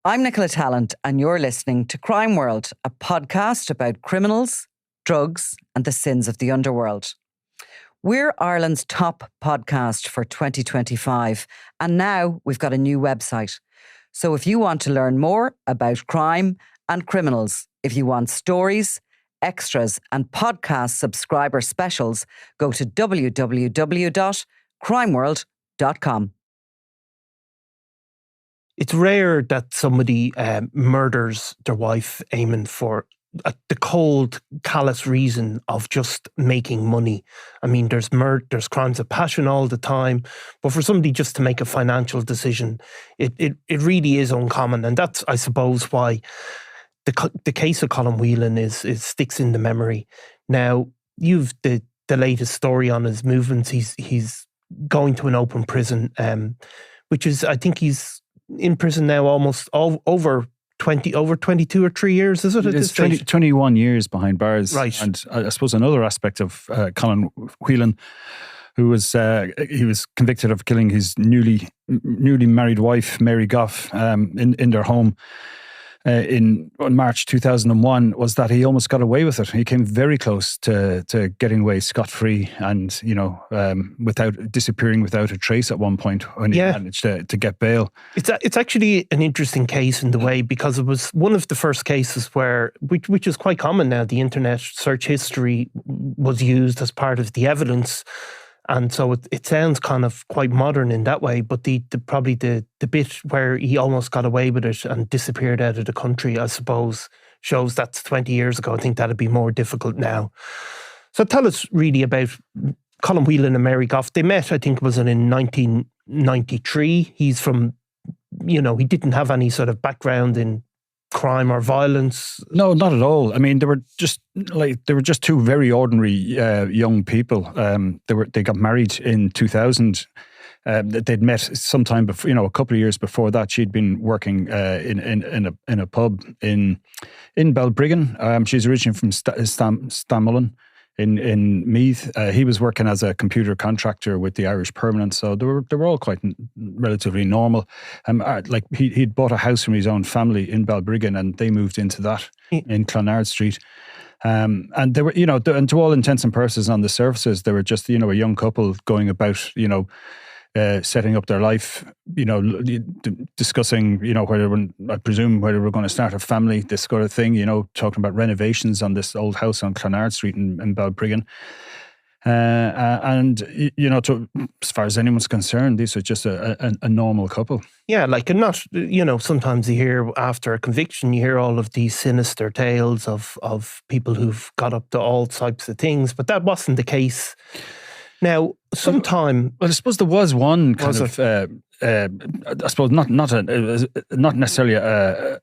I'm Nicola Tallant, and you're listening to Crime World, a podcast about criminals, drugs, and the sins of the underworld. We're Ireland's top podcast for 2025, and now we've got a new website. So if you want to learn more about crime and criminals, if you want stories, extras, and podcast subscriber specials, go to www.crimeworld.com. It's rare that somebody murders their wife, Eamon, for the cold, callous reason of just making money. I mean, there's crimes of passion all the time, but for somebody just to make a financial decision, it really is uncommon. And that's, I suppose, why the case of Colin Whelan is sticks in the memory. Now, you've the latest story on his movements. He's going to an open prison, which is, I think he's in prison now almost over 22 or 3 years, is it? It's 21 years behind bars. Right. And I suppose another aspect of Colin Whelan, who was he was convicted of killing his newly married wife, Mary Goff, in their home in March 2001, was that he almost got away with it. He came very close to getting away scot-free and, without disappearing without a trace at one point when he managed to get bail. It's actually an interesting case in the way, because it was one of the first cases which is quite common now, the internet search history was used as part of the evidence. And so it sounds kind of quite modern in that way, but the bit where he almost got away with it and disappeared out of the country, I suppose, shows that's 20 years ago. I think that'd be more difficult now. So tell us really about Colin Whelan and Mary Goff. They met, I think, was it in 1993. He's from, he didn't have any sort of background in crime or violence. No, not at all. I mean, they were just two very ordinary young people. They got married in 2000. They'd met sometime before, a couple of years before that. She'd been working in a pub in Balbriggan. She's originally from Stamullen in Meath. He was working as a computer contractor with the Irish Permanent, so they were all quite relatively normal. He'd bought a house from his own family in Balbriggan, and they moved into that in Clonard Street. And they were, and to all intents and purposes, on the surfaces, they were just, a young couple going about, setting up their life, discussing, whether we're going to start a family, this sort of thing, talking about renovations on this old house on Clonard Street in Balbriggan. And as far as anyone's concerned, these are just a normal couple. Yeah, and not, sometimes you hear after a conviction, you hear all of these sinister tales of people who've got up to all types of things, but that wasn't the case. Now, sometime... Well, I suppose there was one kind of... I suppose not necessarily a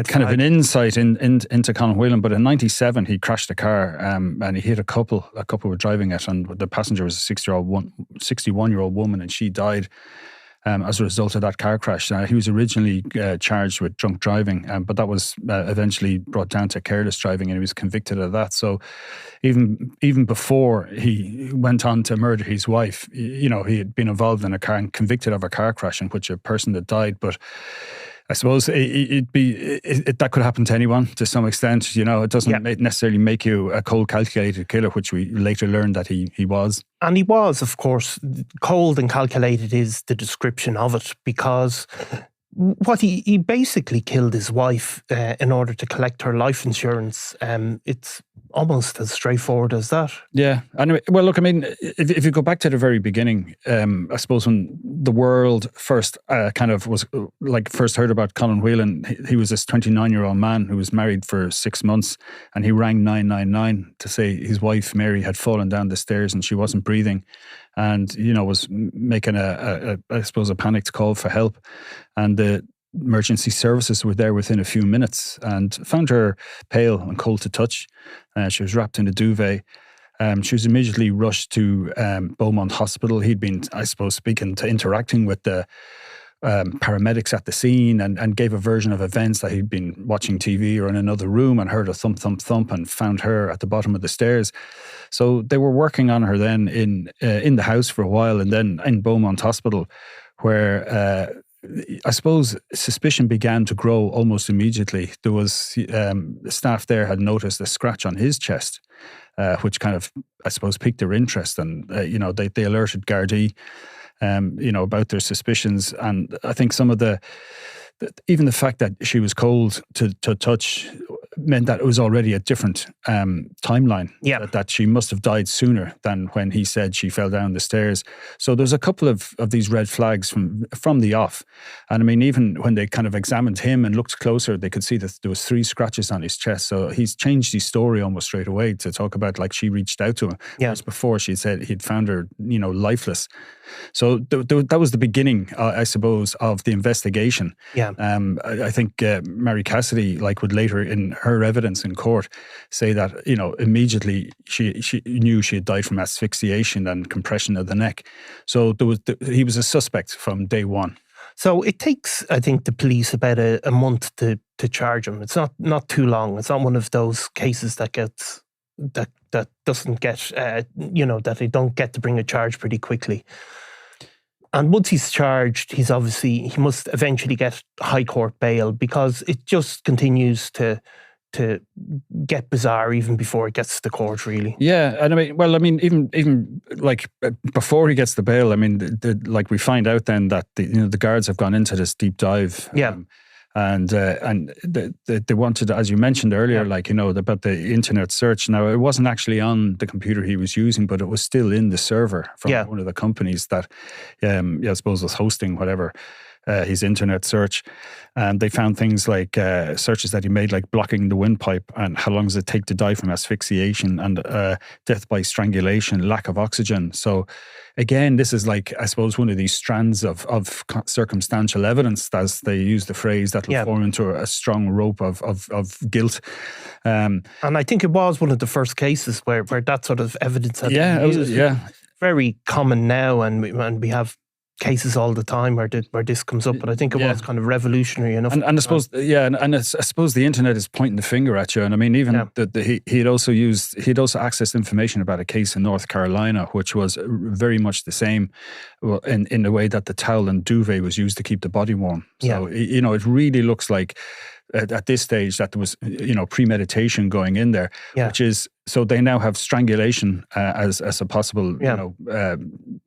kind of an insight into Colin Whelan, but in 97 he crashed a car and he hit a couple were driving it, and the passenger was a 61-year-old woman, and she died as a result of that car crash. He was originally charged with drunk driving, but that was eventually brought down to careless driving, and he was convicted of that. So even before he went on to murder his wife, he had been involved in a car and convicted of a car crash in which a person had died. But I suppose that could happen to anyone to some extent. It doesn't necessarily make you a cold, calculated killer, which we later learned that he was. And he was, of course. Cold and calculated is the description of it, because what he basically killed his wife in order to collect her life insurance. It's almost as straightforward as that. Yeah. Anyway, well, look, I mean, if you go back to the very beginning, I suppose when the world first first heard about Colin Whelan, he was this 29-year-old man who was married for 6 months, and he rang 999 to say his wife Mary had fallen down the stairs and she wasn't breathing, and was making a panicked call for help. And the emergency services were there within a few minutes and found her pale and cold to touch. She was wrapped in a duvet. She was immediately rushed to Beaumont Hospital. He'd been, I suppose, interacting with the paramedics at the scene and gave a version of events that he'd been watching TV or in another room and heard a thump, thump, thump and found her at the bottom of the stairs. So they were working on her then in the house for a while, and then in Beaumont Hospital, where I suppose suspicion began to grow almost immediately. There was the staff there had noticed a scratch on his chest, which kind of, I suppose, piqued their interest, and they alerted Gardaí, about their suspicions. And I think some of even the fact that she was cold to touch meant that it was already a different timeline. Yeah. That she must have died sooner than when he said she fell down the stairs. So there's a couple of these red flags from the off. And I mean, even when they kind of examined him and looked closer, they could see that there was 3 scratches on his chest. So he's changed his story almost straight away to talk about like she reached out to him. Yeah. Whereas before she said he'd found her, lifeless. So that was the beginning, I suppose, of the investigation. Yeah. I think Mary Cassidy, would later in her evidence in court say that immediately she knew she had died from asphyxiation and compression of the neck. So he was a suspect from day one. So it takes, I think, the police about a month to charge him. It's not too long. It's not one of those cases that gets that doesn't get that they don't get to bring a charge pretty quickly. And once he's charged, he must eventually get High Court bail, because it just continues to get bizarre even before it gets to court, really. Yeah, and I mean, even before he gets the bail, I mean, we find out then that the guards have gone into this deep dive. Yeah. And they wanted, as you mentioned earlier, about the internet search. Now, it wasn't actually on the computer he was using, but it was still in the server from one of the companies that, I suppose, was hosting whatever his internet search. And they found things like searches that he made, like blocking the windpipe and how long does it take to die from asphyxiation and death by strangulation, lack of oxygen. So again, this is I suppose, one of these strands of circumstantial evidence, as they use the phrase, that will form into a strong rope of guilt. And I think it was one of the first cases where that sort of evidence had been used. Very common now, and we have cases all the time where this comes up, but I think it was kind of revolutionary enough. And I suppose, I suppose the internet is pointing the finger at you. And I mean, even he'd also accessed information about a case in North Carolina, which was very much the same in the way that the towel and duvet was used to keep the body warm. So, it really looks like at this stage that there was, premeditation going in there, which is, so they now have strangulation as a possible,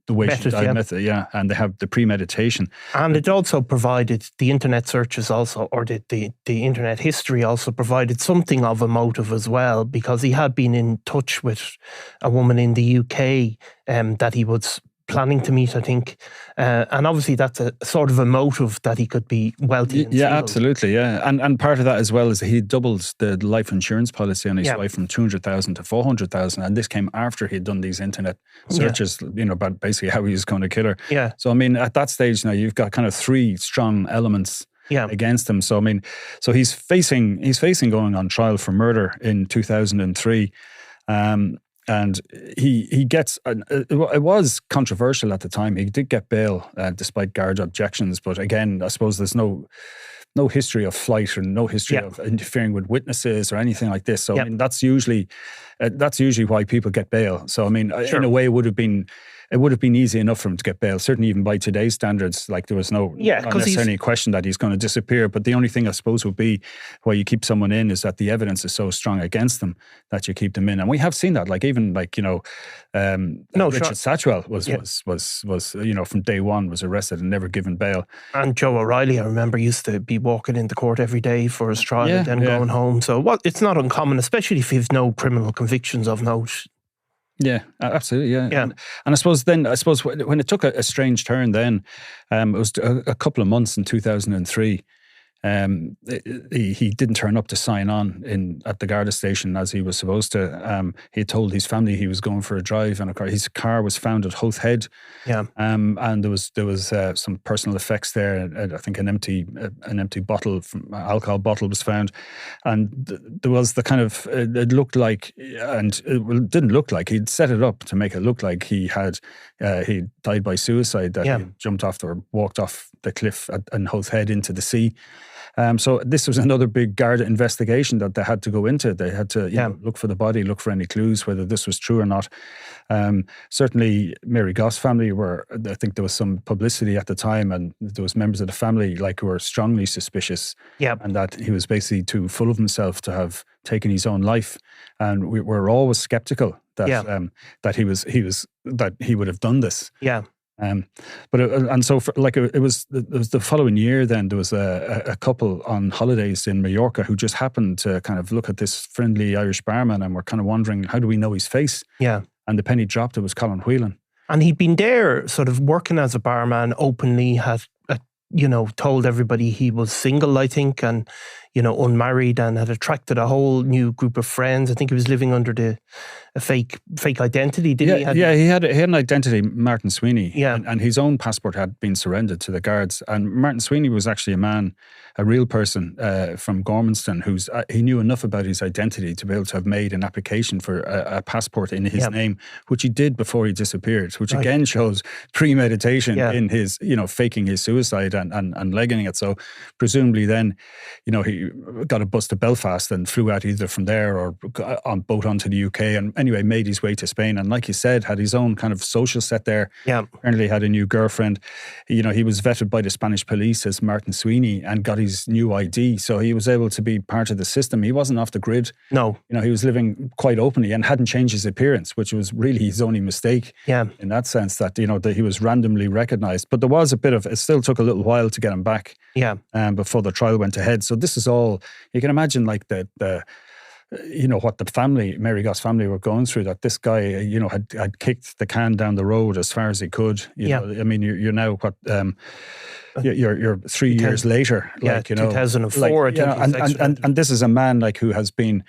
the way she died method, and they have the premeditation. And it also provided, the internet searches also, or the internet history also provided something of a motive as well, because he had been in touch with a woman in the UK that he was planning to meet, I think. And obviously that's a sort of a motive that he could be wealthy and single. Absolutely, And part of that as well is that he doubled the life insurance policy on his wife from 200,000 to 400,000. And this came after he'd done these internet searches, about basically how he was going to kill her. Yeah. So, I mean, at that stage now, you've got kind of 3 strong elements against him. So, I mean, he's facing going on trial for murder in 2003. And he gets, it was controversial at the time. He did get bail despite guard objections. But again, I suppose there's no history of flight or no history of interfering with witnesses or anything like this. So I mean, that's usually why people get bail. So I mean, in a way, it would have been easy enough for him to get bail. Certainly, even by today's standards, there was not necessarily a question that he's going to disappear. But the only thing I suppose would be why you keep someone in is that the evidence is so strong against them that you keep them in. And we have seen that. Richard Satchwell was from day one was arrested and never given bail. And Joe O'Reilly, I remember, used to be walking into court every day for his trial and then going home. So it's not uncommon, especially if you've no criminal convictions of note. Yeah, absolutely. Yeah. And I suppose when it took a strange turn, then it was a couple of months in 2003. He didn't turn up to sign on at the Garda station as he was supposed to. He had told his family he was going for a drive, and his car was found at Howth Head. Yeah. And there was some personal effects there. I think an empty bottle, alcohol bottle, was found, and there was the kind of it looked like, and it didn't look like, he'd set it up to make it look like he died by suicide. That he jumped off or walked off the cliff in Howth Head into the sea. So this was another big Garda investigation that they had to go into. They had to look for the body, look for any clues, whether this was true or not. Certainly Mary Goss family I think there was some publicity at the time, and there was members of the family who were strongly suspicious, and that he was basically too full of himself to have taken his own life. And we were always skeptical that that he would have done this. It was the following year. Then there was a couple on holidays in Mallorca who just happened to kind of look at this friendly Irish barman and were kind of wondering, how do we know his face? And the penny dropped. It was Colin Whelan. And he'd been there sort of working as a barman openly, had told everybody he was single, I think, and unmarried, and had attracted a whole new group of friends. I think he was living under a fake identity, didn't he? He had an identity, Martin Sweeney, and his own passport had been surrendered to the guards. And Martin Sweeney was actually a real person from Gormanston, he knew enough about his identity to be able to have made an application for a passport in his name, which he did before he disappeared, which again shows premeditation in his, faking his suicide and legging it. So presumably then, he got a bus to Belfast and flew out either from there or on boat onto the UK, and anyway made his way to Spain. And like you said, had his own kind of social set there. Apparently had a new girlfriend. He was vetted by the Spanish police as Martin Sweeney and got his new ID, so he was able to be part of the system. He wasn't off the grid. No, he was living quite openly and hadn't changed his appearance, which was really his only mistake. In that sense, that that he was randomly recognised. But there was it still took a little while to get him back. Before the trial went ahead. So this is all, you can imagine, like the what the family, Mary Goss family, were going through, that this guy, had kicked the can down the road as far as he could. I mean, you're now what, you're 3 years later. 2004. And this is a man who has been,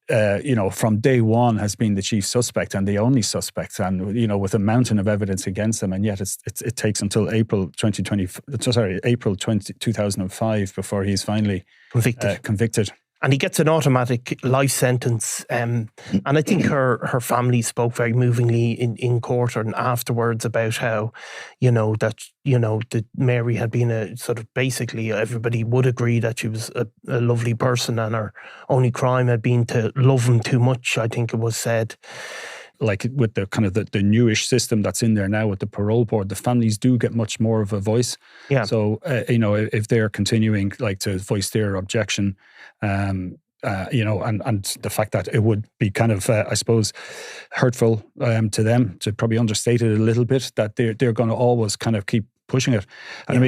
from day one has been the chief suspect and the only suspect, and with a mountain of evidence against him, and yet it takes until April 2005 before he's finally convicted. And he gets an automatic life sentence. And I think her family spoke very movingly in court and afterwards about how, that Mary had been a sort of, basically everybody would agree that she was a lovely person, and her only crime had been to love him too much, I think it was said. Like with the kind of the newish system that's in there now with the parole board, the families do get much more of a voice. So, if they're continuing to voice their objection, and the fact that it would be kind of, I suppose, hurtful to them, to probably understate it a little bit, that they're going to always kind of keep pushing it. And I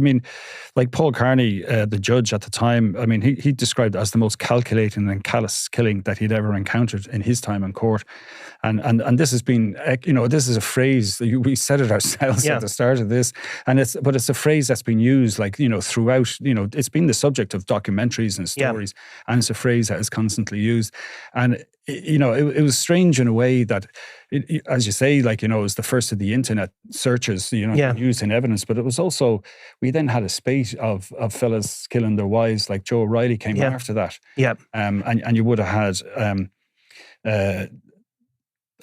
mean, like Paul Carney, the judge at the time, I mean, he described it as the most calculating and callous killing that he'd ever encountered in his time in court. And this has been, this is a phrase, we said it ourselves at the start of this, but it's a phrase that's been used throughout, it's been the subject of documentaries and stories, and it's a phrase that is constantly used. And it was strange in a way that, as you say, it was the first of the internet searches, used in evidence. But it was also, we then had a spate of fellas killing their wives, like Joe O'Reilly came after that. And you would have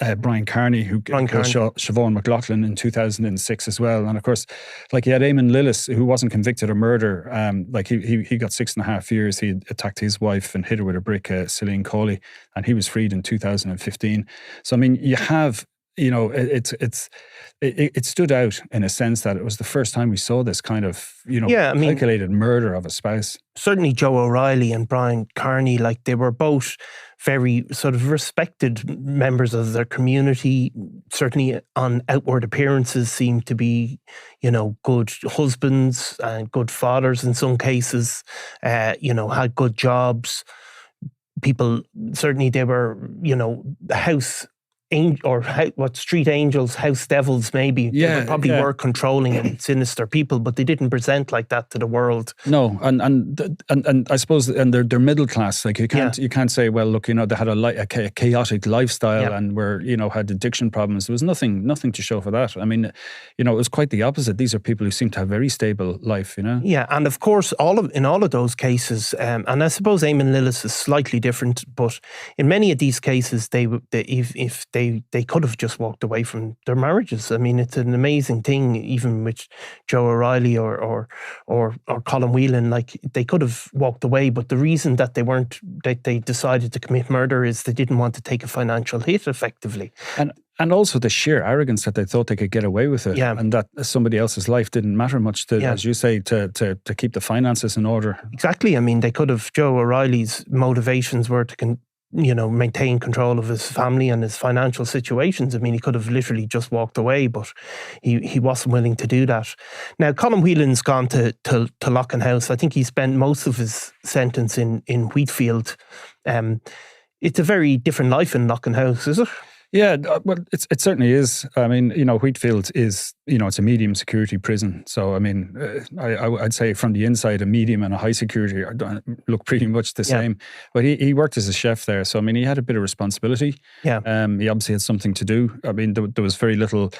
had Brian Carney, who killed Siobhan McLaughlin in 2006 as well. And of course, you had Eamon Dillon, who wasn't convicted of murder. He got 6.5 years. He attacked his wife and hit her with a brick, Celine Coley, and he was freed in 2015. So I mean, you have, it stood out in a sense that it was the first time we saw this kind of, calculated murder of a spouse. Certainly Joe O'Reilly and Brian Carney, they were both very sort of respected members of their community, certainly on outward appearances seemed to be, good husbands and good fathers in some cases, had good jobs. People, certainly they were, street angels, house devils maybe. They probably were controlling and sinister people, but they didn't present like that to the world. No, and I suppose, and they're middle class. You can't say, well, look, they had a chaotic lifestyle and had addiction problems. There was nothing to show for that. I mean, it was quite the opposite. These are people who seem to have very stable life. Yeah, and of course, in all of those cases, and I suppose Eamon Lillis is slightly different, but in many of these cases, if they they could have just walked away from their marriages. I mean, it's an amazing thing, even with Joe O'Reilly or Colin Whelan, like they could have walked away, but the reason that they decided to commit murder is they didn't want to take a financial hit, effectively. And also the sheer arrogance that they thought they could get away with it, and that somebody else's life didn't matter much to, as you say, to keep the finances in order. Exactly. I mean, they could have. Joe O'Reilly's motivations were to maintain control of his family and his financial situations. I mean, he could have literally just walked away, but he wasn't willing to do that. Now, Colin Whelan's gone to Loughan House. I think he spent most of his sentence in Wheatfield. It's a very different life in Loughan House, is it? Yeah, well, it certainly is. I mean, Wheatfield is, it's a medium security prison. So, I mean, I'd say from the inside, a medium and a high security look pretty much the same. But he worked as a chef there. So, I mean, he had a bit of responsibility. Yeah. He obviously had something to do. I mean, there was very little,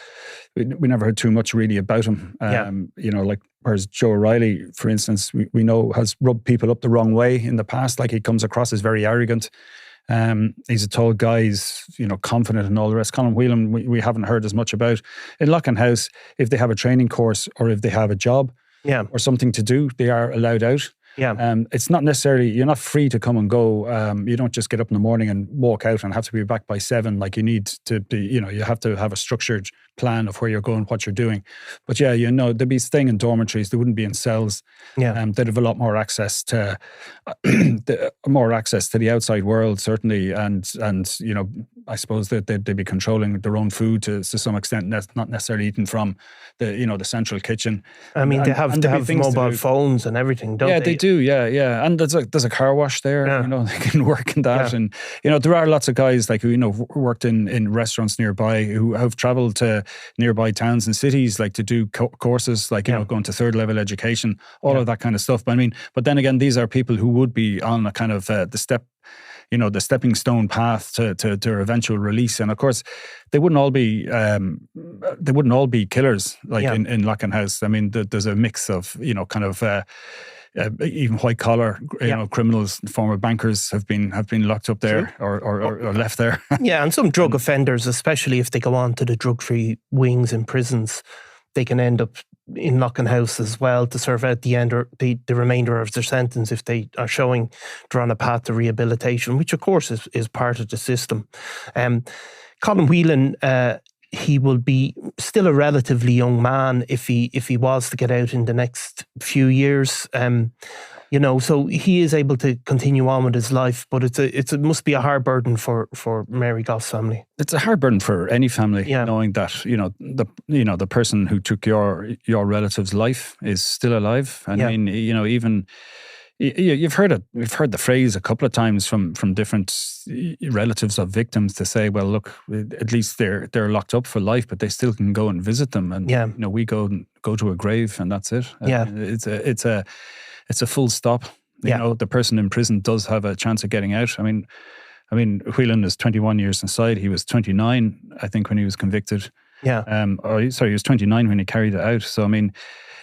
we never heard too much really about him. Like, whereas Joe O'Reilly, for instance, we know has rubbed people up the wrong way in the past. Like, he comes across as very arrogant. He's a tall guy, he's, confident and all the rest. Colin Whelan, we haven't heard as much about. In Loughan House, if they have a training course or if they have a job or something to do, they are allowed out. Yeah. It's not necessarily, you're not free to come and go. You don't just get up in the morning and walk out and have to be back by 7. Like, you need to be, you have to have a structured plan of where you're going, what you're doing. But they'd be staying in dormitories. They wouldn't be in cells. Yeah. They'd have a lot more access to the outside world, certainly. And I suppose that they'd be controlling their own food to some extent, not necessarily eating from the central kitchen. I mean, they have mobile phones and everything, don't they? Yeah, they do. Yeah. And there's a car wash there. Yeah. They can work in that. Yeah. And there are lots of guys like who worked in restaurants nearby who have travelled to nearby towns and cities, like to do courses, like going to 3rd level education, all of that kind of stuff. But then again, these are people who would be on a kind of the stepping stone path to their eventual release. And of course, they wouldn't all be killers like in Loughan House. I mean, there's a mix of even white collar criminals, former bankers have been locked up there or left there. Yeah, and some drug offenders, especially if they go on to the drug-free wings in prisons, they can end up in Loughan House as well to serve out the end or the remainder of their sentence if they are showing they're on a path to rehabilitation, which of course is part of the system. Colin Whelan, he will be still a relatively young man if he was to get out in the next few years. So he is able to continue on with his life, but it must be a hard burden for Mary Goff's family. It's a hard burden for any family, knowing that the person who took your relative's life is still alive. And I mean, even you've heard it. We've heard the phrase a couple of times from different relatives of victims to say, well, look, at least they're locked up for life, but they still can go and visit them, and we go to a grave, and that's it. It's a full stop. The person in prison does have a chance of getting out. I mean, Whelan is 21 years inside. He was 29, I think, when he was convicted. Yeah. He was 29 when he carried it out. So I mean,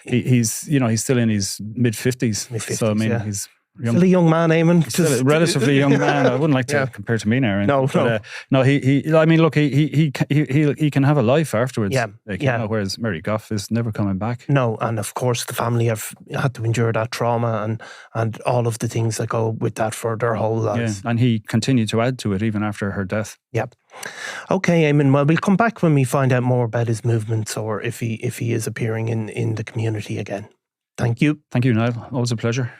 he's still in his mid-50s. So I mean, he's young. Still a young man, Eamon. Still a relatively young man. I wouldn't like to compare to me now. No. I mean, look, he can have a life afterwards. Yeah. Whereas Mary Goff is never coming back. No, and of course the family have had to endure that trauma and all of the things that go with that for their whole lives. Yeah, and he continued to add to it even after her death. Yep. Okay, Eamon. Well, we'll come back when we find out more about his movements or if he is appearing in the community again. Thank you. Thank you, Niall. Always a pleasure.